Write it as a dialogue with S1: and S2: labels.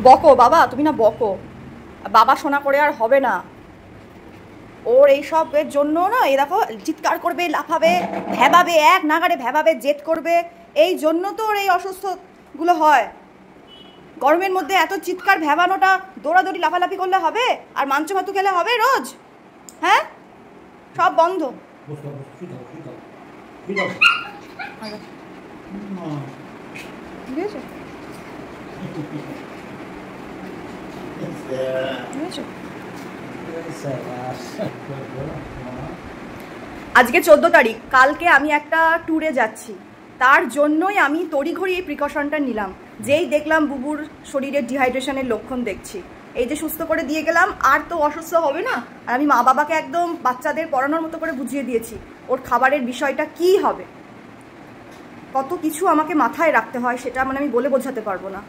S1: বকো বাবা, তুমি না বকো, বাবা শোনা করে আর হবে না। ওর এইসবের জন্য না এ দেখো চিৎকার করবে, লাফাবে, ভেবাবে, এক নাগাড়ে ভেবাবে, জেদ করবে। এই জন্য তো ওর এই অসুস্থগুলো হয়। গরমের মধ্যে এত চিৎকার ভেবানোটা, দৌড়াদৌড়ি লাফালাফি করলে হবে? আর মাংস ভাতু খেলে হবে রোজ? হ্যাঁ, সব বন্ধ। আজকে 14 তারিখ, কালকে আমি একটা ট্যুরে যাচ্ছি, তার জন্যই আমি তড়িঘড়ি এই প্রিকশনটা নিলাম। যেই দেখলাম বুবুর শরীরে ডিহাইড্রেশনের লক্ষণ দেখছি, এই যে সুস্থ করে দিয়ে গেলাম, আর তো অসুস্থ হবে না। আর আমি মা বাবাকে একদম বাচ্চাদের পড়ানোর মতো করে বুঝিয়ে দিয়েছি ওর খাবারের বিষয়টা কি হবে। কত কিছু আমাকে মাথায় রাখতে হয়, সেটা মানে আমি বলে বোঝাতে পারবো না।